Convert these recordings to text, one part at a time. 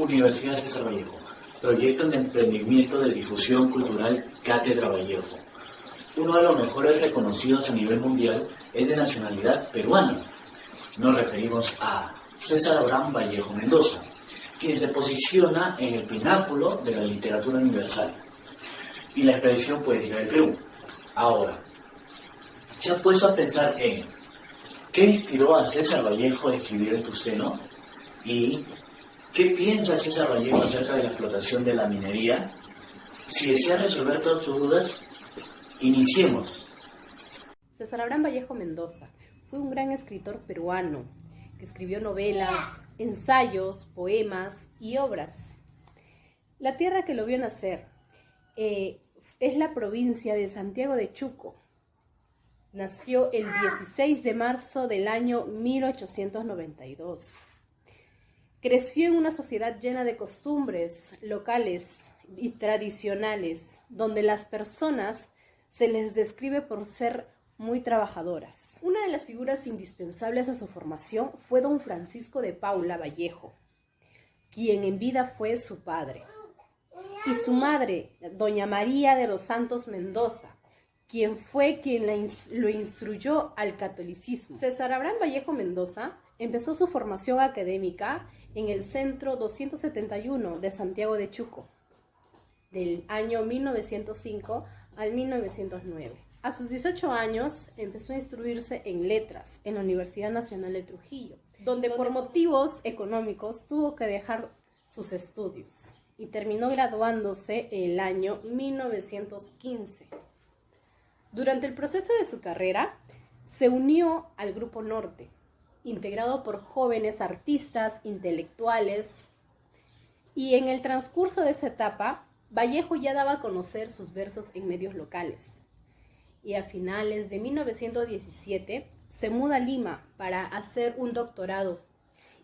Universidad César Vallejo. Proyecto de emprendimiento de difusión cultural Cátedra Vallejo. Uno de los mejores reconocidos a nivel mundial es de nacionalidad peruana. Nos referimos a César Abraham Vallejo Mendoza, quien se posiciona en el pináculo de la literatura universal y la expresión poética del Perú. Ahora, ¿se ha puesto a pensar en qué inspiró a César Vallejo a escribir El Tusteno? ¿Y qué piensa César Vallejo acerca de la explotación de la minería? Si desea resolver todas tus dudas, iniciemos. César Abraham Vallejo Mendoza fue un gran escritor peruano que escribió novelas, ensayos, poemas y obras. La tierra que lo vio nacer es la provincia de Santiago de Chuco. Nació el 16 de marzo del año 1892. Creció en una sociedad llena de costumbres locales y tradicionales, donde las personas se les describe por ser muy trabajadoras. Una de las figuras indispensables a su formación fue don Francisco de Paula Vallejo, quien en vida fue su padre, y su madre, doña María de los Santos Mendoza, quien fue quien lo instruyó al catolicismo. César Abraham Vallejo Mendoza empezó su formación académica en el Centro 271 de Santiago de Chuco, del año 1905 al 1909. A sus 18 años empezó a instruirse en letras en la Universidad Nacional de Trujillo, donde por motivos económicos tuvo que dejar sus estudios y terminó graduándose en el año 1915. Durante el proceso de su carrera, se unió al Grupo Norte, integrado por jóvenes artistas, intelectuales, y en el transcurso de esa etapa, Vallejo ya daba a conocer sus versos en medios locales. Y a finales de 1917 se muda a Lima para hacer un doctorado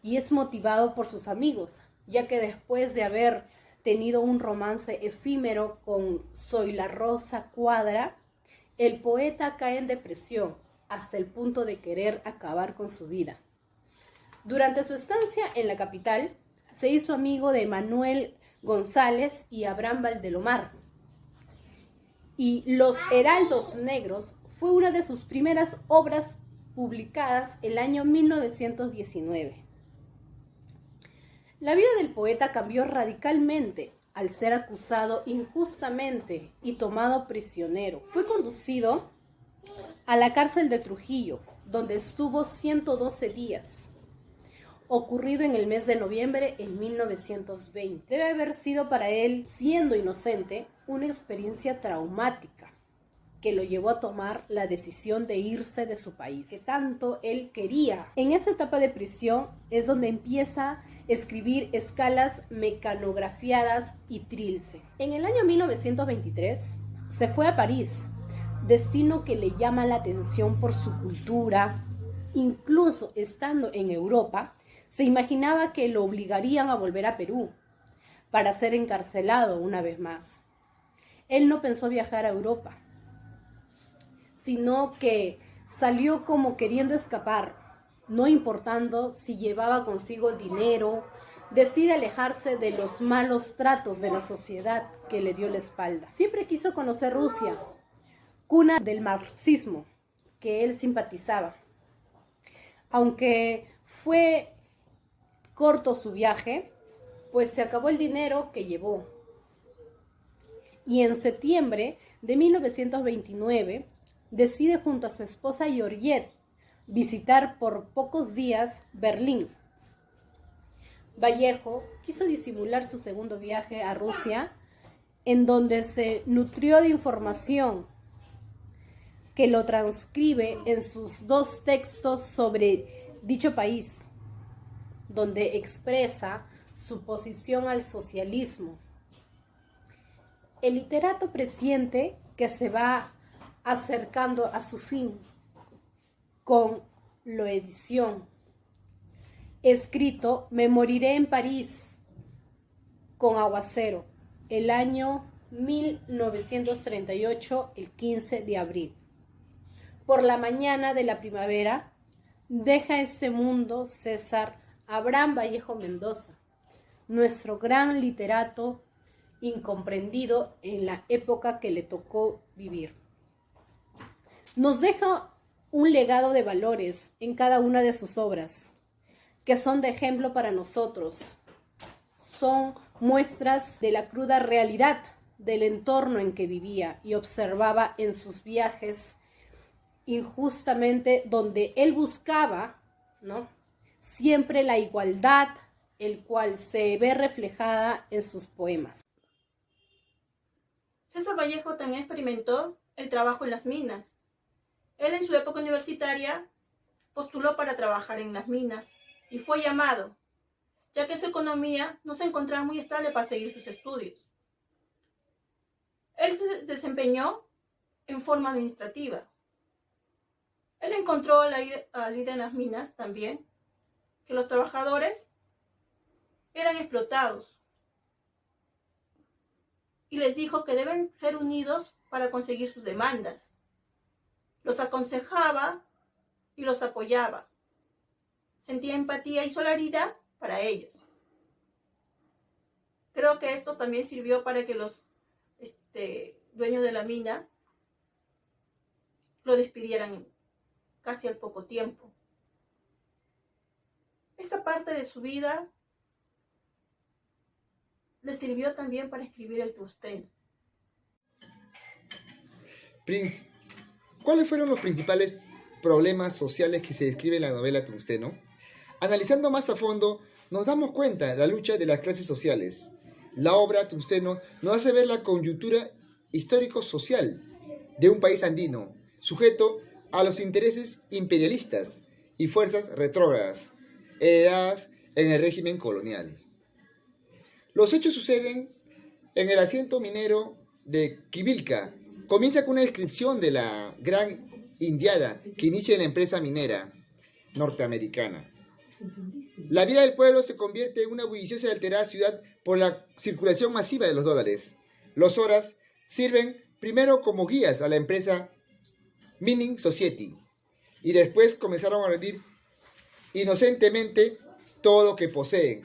y es motivado por sus amigos, ya que después de haber tenido un romance efímero con Zoila Rosa Cuadra, el poeta cae en depresión hasta el punto de querer acabar con su vida. Durante su estancia en la capital, se hizo amigo de Manuel González y Abraham Valdelomar. Y Los Heraldos Negros fue una de sus primeras obras publicadas el año 1919. La vida del poeta cambió radicalmente al ser acusado injustamente y tomado prisionero. Fue conducido a la cárcel de Trujillo, donde estuvo 112 días, ocurrido en el mes de noviembre en 1920. Debe haber sido para él, siendo inocente, una experiencia traumática que lo llevó a tomar la decisión de irse de su país, que tanto él quería. En esa etapa de prisión es donde empieza a escribir escalas mecanografiadas y trilce. En el año 1923 se fue a París, destino que le llama la atención por su cultura. Incluso estando en Europa, se imaginaba que lo obligarían a volver a Perú para ser encarcelado una vez más. Él no pensó viajar a Europa, sino que salió como queriendo escapar, no importando si llevaba consigo dinero. Decide alejarse de los malos tratos de la sociedad que le dio la espalda. Siempre quiso conocer Rusia, cuna del marxismo que él simpatizaba. Aunque fue corto su viaje, pues se acabó el dinero que llevó. Y en septiembre de 1929 decide junto a su esposa Georgette visitar por pocos días Berlín. Vallejo quiso disimular su segundo viaje a Rusia, en donde se nutrió de información que lo transcribe en sus dos textos sobre dicho país, donde expresa su posición al socialismo. El literato presiente que se va acercando a su fin con la edición, escrito Me moriré en París con aguacero, el año 1938, el 15 de abril. Por la mañana de la primavera, deja este mundo César Abraham Vallejo Mendoza, nuestro gran literato incomprendido en la época que le tocó vivir. Nos deja un legado de valores en cada una de sus obras, que son de ejemplo para nosotros. Son muestras de la cruda realidad del entorno en que vivía y observaba en sus viajes injustamente, donde él buscaba, ¿no?, siempre la igualdad, el cual se ve reflejada en sus poemas. César Vallejo también experimentó el trabajo en las minas. Él en su época universitaria postuló para trabajar en las minas y fue llamado, ya que su economía no se encontraba muy estable para seguir sus estudios. Él se desempeñó en forma administrativa. Él encontró al ir en las minas también que los trabajadores eran explotados y les dijo que deben ser unidos para conseguir sus demandas. Los aconsejaba y los apoyaba. Sentía empatía y solidaridad para ellos. Creo que esto también sirvió para que los dueños de la mina lo despidieran casi al poco tiempo. Esta parte de su vida le sirvió también para escribir el Tungsteno. Prince, ¿cuáles fueron los principales problemas sociales que se describen en la novela Tungsteno? Analizando más a fondo, nos damos cuenta de la lucha de las clases sociales. La obra Tungsteno nos hace ver la coyuntura histórico-social de un país andino, sujeto a los intereses imperialistas y fuerzas retrógradas, heredadas en el régimen colonial. Los hechos suceden en el asiento minero de Quivilca. Comienza con una descripción de la gran indiada que inicia en la empresa minera norteamericana. La vida del pueblo se convierte en una bulliciosa y alterada ciudad por la circulación masiva de los dólares. Los horas sirven primero como guías a la empresa Mining Society y después comenzaron a rendir inocentemente todo lo que poseen.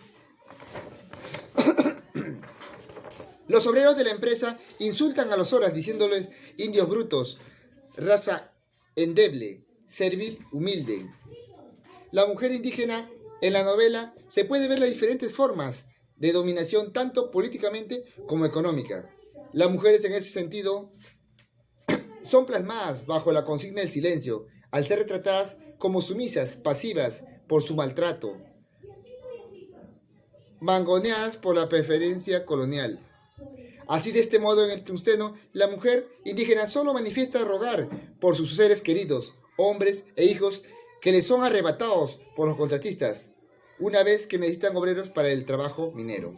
Los obreros de la empresa insultan a los horas diciéndoles indios brutos, raza endeble, servil, humilde. La mujer indígena en la novela se puede ver las diferentes formas de dominación tanto políticamente como económica. Las mujeres en ese sentido son plasmadas bajo la consigna del silencio, al ser retratadas como sumisas, pasivas por su maltrato, mangoneadas por la preferencia colonial. Así, de este modo, en el Tungsteno, la mujer indígena solo manifiesta rogar por sus seres queridos, hombres e hijos que les son arrebatados por los contratistas, una vez que necesitan obreros para el trabajo minero.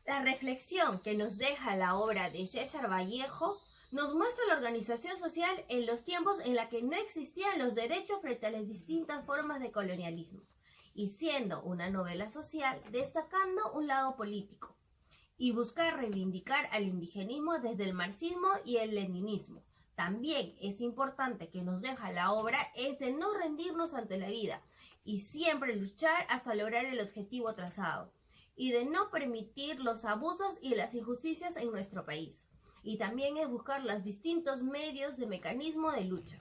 La reflexión que nos deja la obra de César Vallejo nos muestra la organización social en los tiempos en la que no existían los derechos frente a las distintas formas de colonialismo, y siendo una novela social destacando un lado político, y buscar reivindicar al indigenismo desde el marxismo y el leninismo. También es importante que nos deja la obra es de no rendirnos ante la vida y siempre luchar hasta lograr el objetivo trazado, y de no permitir los abusos y las injusticias en nuestro país. Y también es buscar los distintos medios de mecanismo de lucha.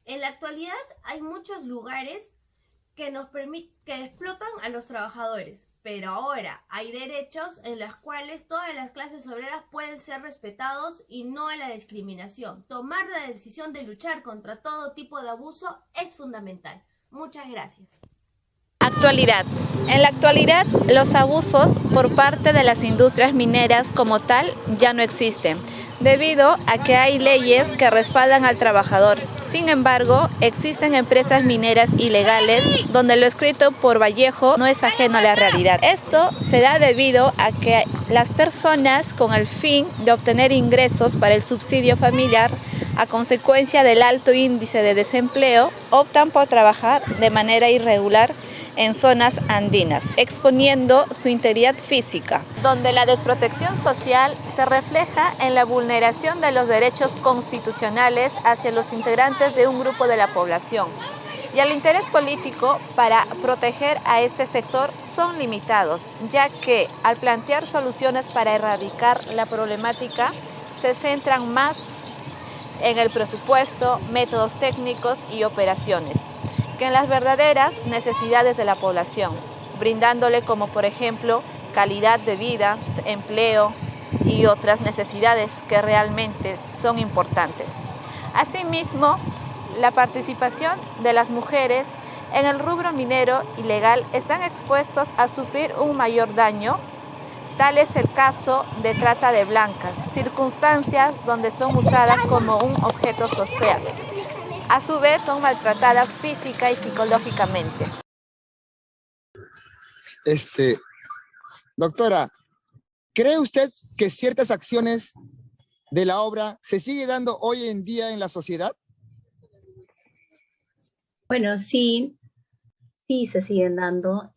En la actualidad hay muchos lugares que explotan a los trabajadores, pero ahora hay derechos en los cuales todas las clases obreras pueden ser respetados y no a la discriminación. Tomar la decisión de luchar contra todo tipo de abuso es fundamental. Muchas gracias. Actualidad. En la actualidad, los abusos por parte de las industrias mineras como tal ya no existen, debido a que hay leyes que respaldan al trabajador. Sin embargo, existen empresas mineras ilegales donde lo escrito por Vallejo no es ajeno a la realidad. Esto se da debido a que las personas, con el fin de obtener ingresos para el subsidio familiar, a consecuencia del alto índice de desempleo, optan por trabajar de manera irregular en zonas andinas, exponiendo su integridad física, donde la desprotección social se refleja en la vulneración de los derechos constitucionales hacia los integrantes de un grupo de la población. y el interés político para proteger a este sector son limitados, ya que al plantear soluciones para erradicar la problemática se centran más en el presupuesto, métodos técnicos y operaciones, que en las verdaderas necesidades de la población, brindándole como por ejemplo calidad de vida, empleo y otras necesidades que realmente son importantes. Asimismo, la participación de las mujeres en el rubro minero ilegal están expuestos a sufrir un mayor daño. Tal es el caso de trata de blancas, circunstancias donde son usadas como un objeto social. A su vez, son maltratadas física y psicológicamente. Doctora, ¿cree usted que ciertas acciones de la obra se sigue dando hoy en día en la sociedad? Bueno, sí, sí se siguen dando.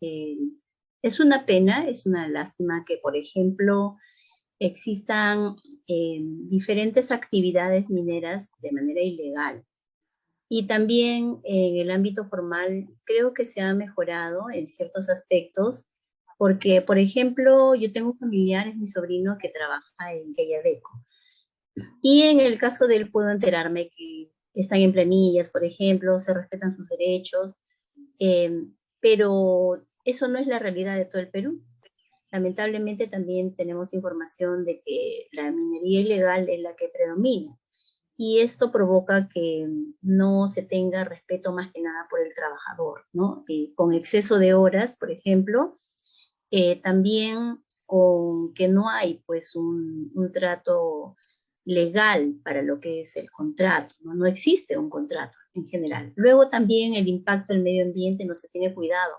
Es una pena, es una lástima que, por ejemplo, existan diferentes actividades mineras de manera ilegal. Y también en el ámbito formal creo que se ha mejorado en ciertos aspectos, porque, por ejemplo, yo tengo un familiar, es mi sobrino, que trabaja en Quellaveco. Y en el caso de él puedo enterarme que están en planillas, por ejemplo, se respetan sus derechos, pero eso no es la realidad de todo el Perú. Lamentablemente también tenemos información de que la minería ilegal es la que predomina. Y esto provoca que no se tenga respeto más que nada por el trabajador, ¿no? Con exceso de horas, por ejemplo, también con que no hay pues un trato legal para lo que es el contrato, ¿no? No existe un contrato en general. Luego también el impacto del medio ambiente, no se tiene cuidado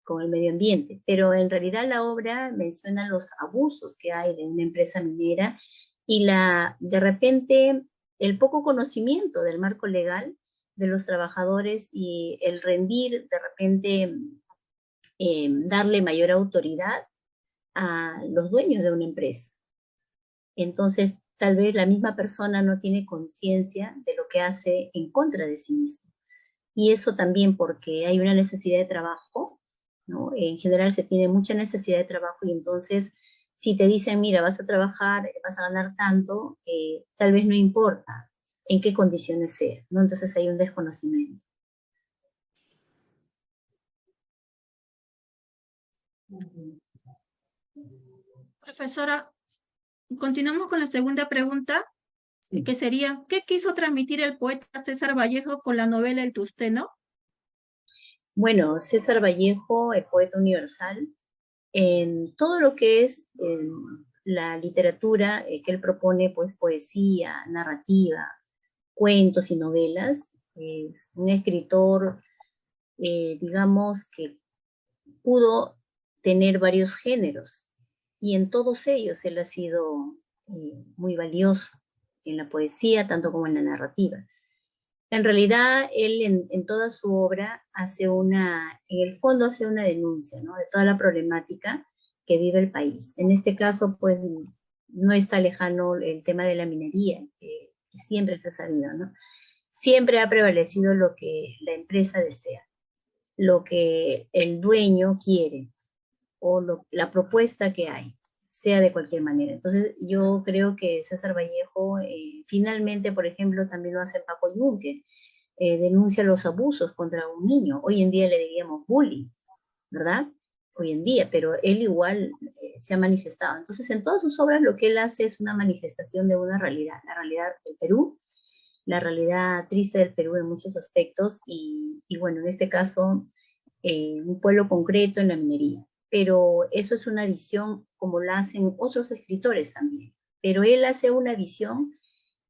con el medio ambiente, pero en realidad la obra menciona los abusos que hay de una empresa minera y de repente el poco conocimiento del marco legal de los trabajadores y el rendir de repente darle mayor autoridad a los dueños de una empresa. Entonces, tal vez la misma persona no tiene conciencia de lo que hace en contra de sí mismo. Y eso también porque hay una necesidad de trabajo, ¿no? En general se tiene mucha necesidad de trabajo y entonces si te dicen, mira, vas a trabajar, vas a ganar tanto, tal vez no importa en qué condiciones sea, ¿no? Entonces hay un desconocimiento. Profesora, continuamos con la segunda pregunta, Sí. que sería, ¿qué quiso transmitir el poeta César Vallejo con la novela El Tusteno? Bueno, César Vallejo, el poeta universal, en todo lo que es la literatura que él propone, pues poesía, narrativa, cuentos y novelas, es un escritor, digamos, que pudo tener varios géneros y en todos ellos él ha sido muy valioso en la poesía, tanto como en la narrativa. En realidad, él en toda su obra en el fondo hace una denuncia, ¿no? De toda la problemática que vive el país. En este caso, pues, no está lejano el tema de la minería, que siempre se ha sabido, ¿no? Siempre ha prevalecido lo que la empresa desea, lo que el dueño quiere, o la propuesta que hay, sea de cualquier manera. Entonces, yo creo que César Vallejo, finalmente, por ejemplo, también lo hace Paco Yunque, denuncia los abusos contra un niño. Hoy en día le diríamos bullying, ¿verdad? Hoy en día, pero él igual se ha manifestado. Entonces, en todas sus obras lo que él hace es una manifestación de una realidad, la realidad del Perú, la realidad triste del Perú en muchos aspectos, y bueno, en este caso, un pueblo concreto en la minería. Pero eso es una visión como la hacen otros escritores también. Pero él hace una visión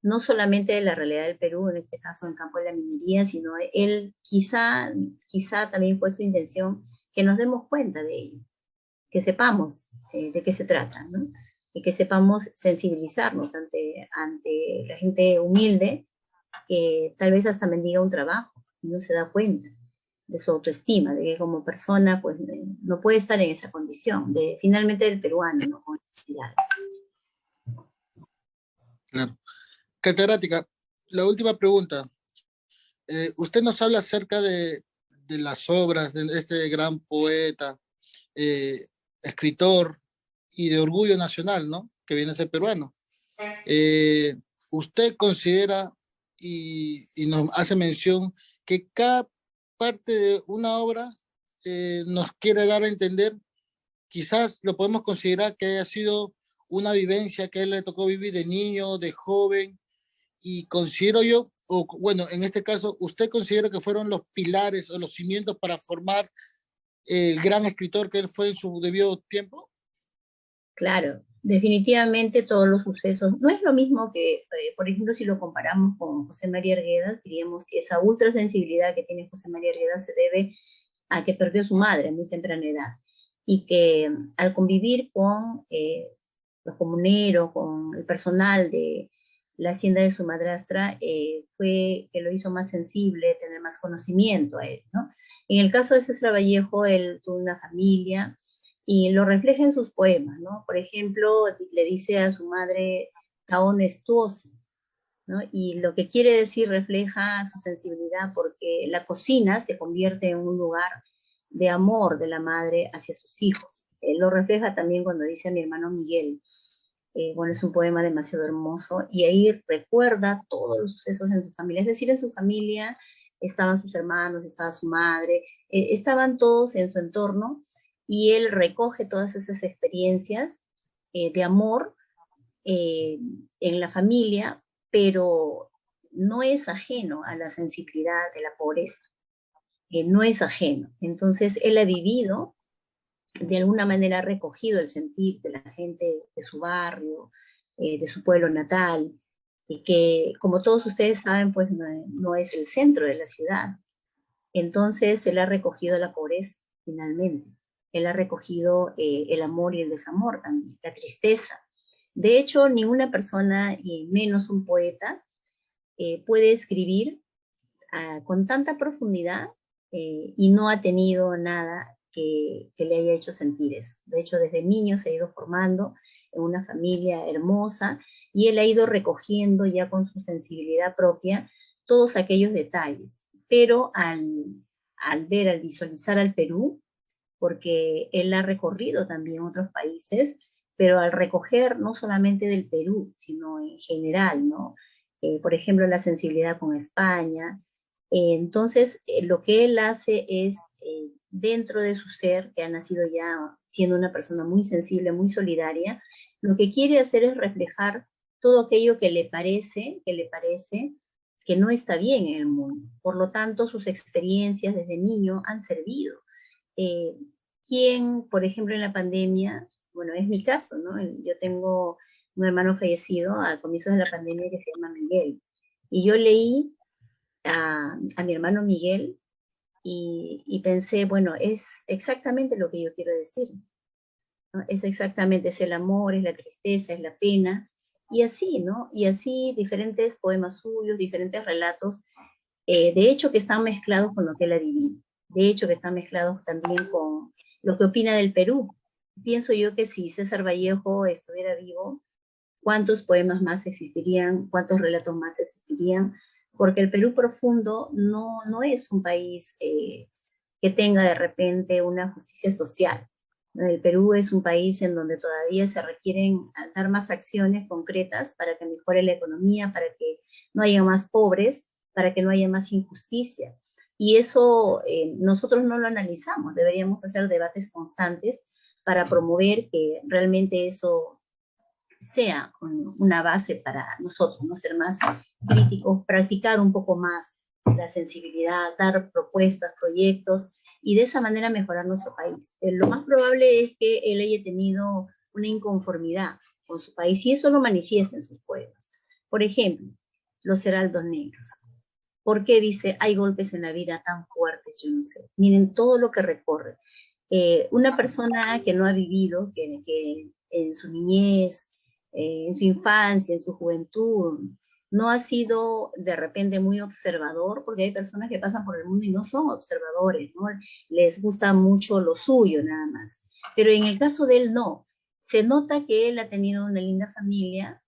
no solamente de la realidad del Perú, en este caso en el campo de la minería, sino él quizá también fue su intención que nos demos cuenta de ello, que sepamos de qué se trata, ¿no? Y que sepamos sensibilizarnos ante la gente humilde que tal vez hasta mendiga un trabajo y no se da cuenta de su autoestima, de que como persona pues no puede estar en esa condición, de finalmente el peruano, ¿no? Con necesidades. Claro. Catedrática, la última pregunta. usted nos habla acerca de las obras de este gran poeta, eh, escritor y de orgullo nacional, ¿no? Que viene a ser peruano. Eh, Usted considera y nos hace mención que cada parte de una obra nos quiere dar a entender, quizás lo podemos considerar que haya sido una vivencia que a él le tocó vivir de niño, de joven, y considero yo, o bueno, en este caso, ¿usted considera que fueron los pilares o los cimientos para formar el gran escritor que él fue en su debido tiempo? Claro, definitivamente todos los sucesos, no es lo mismo que, por ejemplo, si lo comparamos con José María Arguedas, diríamos que esa ultrasensibilidad que tiene José María Arguedas se debe a que perdió a su madre a muy temprana edad y que al convivir con los comuneros, con el personal de la hacienda de su madrastra, fue que lo hizo más sensible, tener más conocimiento a él, ¿no? En el caso de César Vallejo, él tuvo una familia y lo refleja en sus poemas, ¿no? Por ejemplo, le dice a su madre, Taón estuosa, ¿no? Y lo que quiere decir refleja su sensibilidad porque la cocina se convierte en un lugar de amor de la madre hacia sus hijos. Él lo refleja también cuando dice a mi hermano Miguel. Bueno, es un poema demasiado hermoso y ahí recuerda todos los sucesos en su familia. Es decir, en su familia estaban sus hermanos, estaba su madre, estaban todos en su entorno y él recoge todas esas experiencias de amor en la familia, pero no es ajeno a la sensibilidad de la pobreza, no es ajeno. Entonces, él ha vivido, de alguna manera ha recogido el sentir de la gente de su barrio, de su pueblo natal, y que, como todos ustedes saben, pues no es el centro de la ciudad. Entonces, él ha recogido la pobreza, finalmente. Él ha recogido el amor y el desamor también, la tristeza. De hecho, ninguna persona, y menos un poeta, puede escribir con tanta profundidad y no ha tenido nada que le haya hecho sentir eso. De hecho, desde niño se ha ido formando en una familia hermosa y él ha ido recogiendo ya con su sensibilidad propia todos aquellos detalles. Pero al visualizar al Perú, porque él ha recorrido también otros países, pero al recoger no solamente del Perú, sino en general, ¿no? Por ejemplo, la sensibilidad con España. Entonces, lo que él hace es, dentro de su ser, que ha nacido ya siendo una persona muy sensible, muy solidaria, lo que quiere hacer es reflejar todo aquello que le parece que no está bien en el mundo. Por lo tanto, sus experiencias desde niño han servido. ¿Quién, por ejemplo, en la pandemia, bueno, es mi caso, ¿no? Yo tengo un hermano fallecido a comienzos de la pandemia que se llama Miguel. Y yo leí a mi hermano Miguel y pensé, bueno, es exactamente lo que yo quiero decir, ¿no? Es exactamente, es el amor, es la tristeza, es la pena, y así, ¿no? Y así diferentes poemas suyos, diferentes relatos, de hecho que están mezclados con lo que él ha vivido, de hecho que están mezclados también con lo que opina del Perú. Pienso yo que si César Vallejo estuviera vivo, ¿cuántos poemas más existirían? ¿Cuántos relatos más existirían? Porque el Perú profundo no es un país que tenga de repente una justicia social. El Perú es un país en donde todavía se requieren dar más acciones concretas para que mejore la economía, para que no haya más pobres, para que no haya más injusticia. Y eso nosotros no lo analizamos, deberíamos hacer debates constantes para promover que realmente eso sea una base para nosotros, no ser más críticos, practicar un poco más la sensibilidad, dar propuestas, proyectos, y de esa manera mejorar nuestro país. Lo más probable es que él haya tenido una inconformidad con su país, y eso lo manifiesta en sus poemas. Por ejemplo, Los Heraldos Negros. ¿Por qué dice, hay golpes en la vida tan fuertes? Yo no sé. Miren todo lo que recorre. Una persona que no ha vivido, que en su niñez, en su infancia, en su juventud, no ha sido de repente muy observador, porque hay personas que pasan por el mundo y no son observadores, ¿no? Les gusta mucho lo suyo nada más. Pero en el caso de él no. Se nota que él ha tenido una linda familia,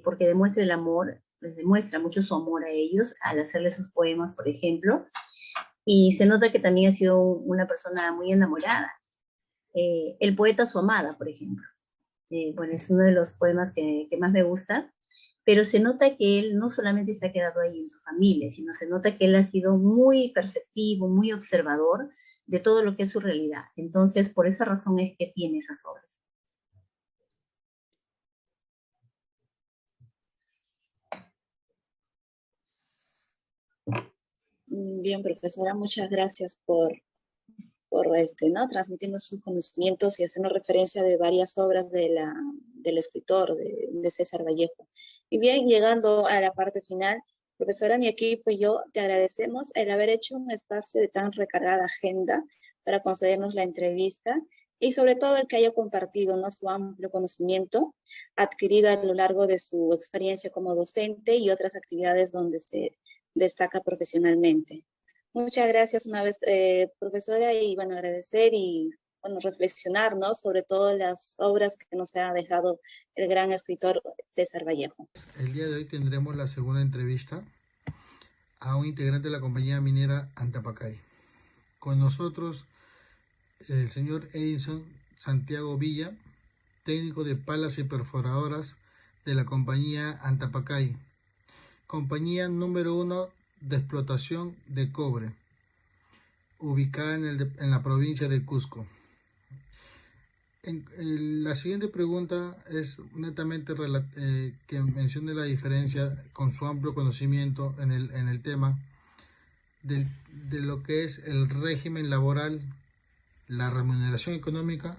porque demuestra el amor, les demuestra mucho su amor a ellos al hacerle sus poemas, por ejemplo, y se nota que también ha sido una persona muy enamorada. El poeta Su Amada, por ejemplo. Bueno, es uno de los poemas que más me gusta, pero se nota que él no solamente se ha quedado ahí en su familia, sino se nota que él ha sido muy perceptivo, muy observador de todo lo que es su realidad. Entonces, por esa razón es que tiene esas obras. Bien, profesora, muchas gracias por ¿no? transmitirnos sus conocimientos y hacernos referencia de varias obras del escritor, de César Vallejo. Y bien, llegando a la parte final, profesora, mi equipo y yo te agradecemos el haber hecho un espacio de tan recargada agenda para concedernos la entrevista y sobre todo el que haya compartido, ¿no? su amplio conocimiento adquirido a lo largo de su experiencia como docente y otras actividades donde se destaca profesionalmente. Muchas gracias una vez, profesora, y bueno, agradecer y bueno, reflexionar, ¿no? sobre todo las obras que nos ha dejado el gran escritor César Vallejo. El día de hoy tendremos la segunda entrevista a un integrante de la compañía minera Antapacay. Con nosotros el señor Edinson Santiago Villa, técnico de palas y perforadoras de la compañía Antapacay, compañía número 1 de explotación de cobre, ubicada en la provincia de Cusco. La siguiente pregunta es netamente que mencione la diferencia con su amplio conocimiento en el tema de lo que es el régimen laboral, la remuneración económica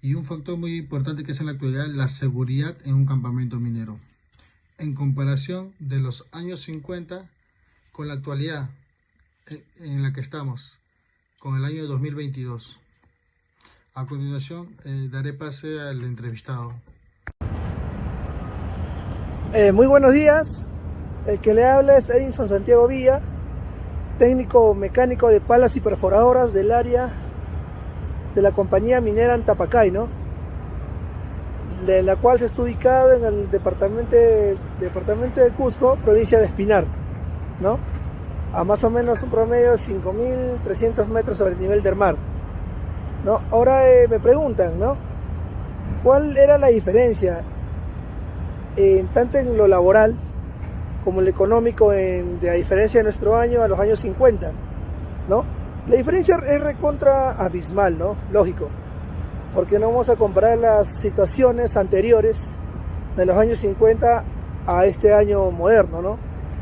y un factor muy importante que es en la actualidad la seguridad en un campamento minero, en comparación de los años 50 con la actualidad en la que estamos, con el año 2022. A continuación, daré pase al entrevistado. Muy buenos días. El que le habla es Edinson Santiago Villa, técnico mecánico de palas y perforadoras del área de la compañía minera Antapacay, ¿no? De la cual se está ubicado en el departamento de Cusco, provincia de Espinar, ¿no? A más o menos un promedio de 5.300 metros sobre el nivel del mar, ¿no? Ahora me preguntan, ¿no? ¿Cuál era la diferencia tanto en lo laboral como en lo económico de la diferencia de nuestro año a los años 50, ¿no? La diferencia es recontra abismal, ¿no? Lógico, porque no vamos a comparar las situaciones anteriores de los años 50 a este año moderno, ¿no?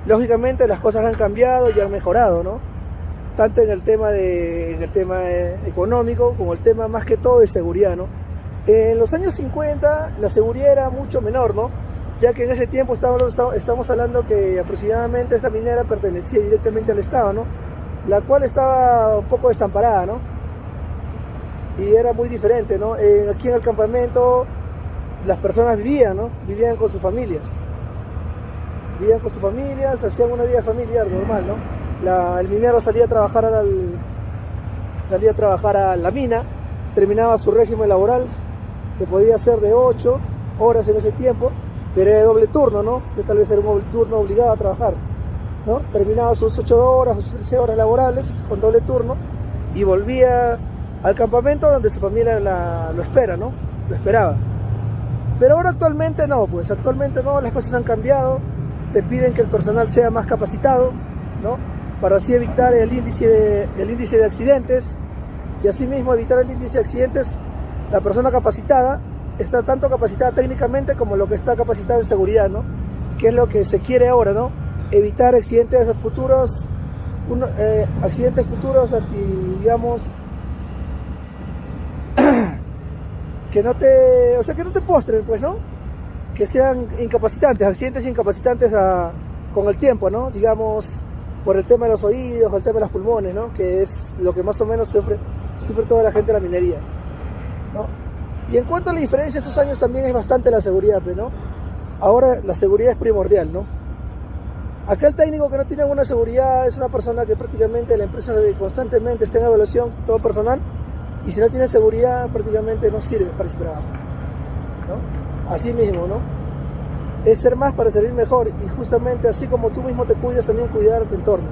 Lógicamente las cosas han cambiado y han mejorado, ¿no? Tanto en el tema económico como el tema más que todo de seguridad, ¿no? En los años 50 la seguridad era mucho menor, ¿no? Ya que en ese tiempo estamos hablando que aproximadamente esta minera pertenecía directamente al Estado, ¿no? La cual estaba un poco desamparada, ¿no? Y era muy diferente, ¿no? Aquí en el campamento las personas vivían, ¿no? Vivían con sus familias. Hacían una vida familiar normal, ¿no? El minero salía a trabajar a la mina, terminaba su régimen laboral, que podía ser de 8 horas en ese tiempo, pero era de doble turno, ¿no? Que tal vez era un doble turno obligado a trabajar, ¿no? Terminaba sus 8 horas o sus 13 horas laborales con doble turno y volvía al campamento donde su familia lo espera, ¿no? Lo esperaba. Pero ahora actualmente no, las cosas han cambiado. Te piden que el personal sea más capacitado, ¿no? Para así evitar el índice de accidentes, y asimismo evitar el índice de accidentes, la persona capacitada está tanto capacitada técnicamente como lo que está capacitado en seguridad, ¿no? Que es lo que se quiere ahora, ¿no? Evitar accidentes futuros, digamos, que no te postren, pues, ¿no? Que sean incapacitantes, accidentes incapacitantes con el tiempo, ¿no? Digamos, por el tema de los oídos, el tema de los pulmones, ¿no? Que es lo que más o menos sufre toda la gente de la minería, ¿no? Y en cuanto a la diferencia, esos años también es bastante la seguridad, ¿no? Ahora la seguridad es primordial, ¿no? Acá el técnico que no tiene buena seguridad es una persona que prácticamente la empresa constantemente está en evaluación, todo personal, y si no tiene seguridad prácticamente no sirve para ese trabajo, ¿no? Así mismo, ¿no? es ser más para servir mejor, y justamente así como tú mismo te cuidas, también cuidar a tu entorno.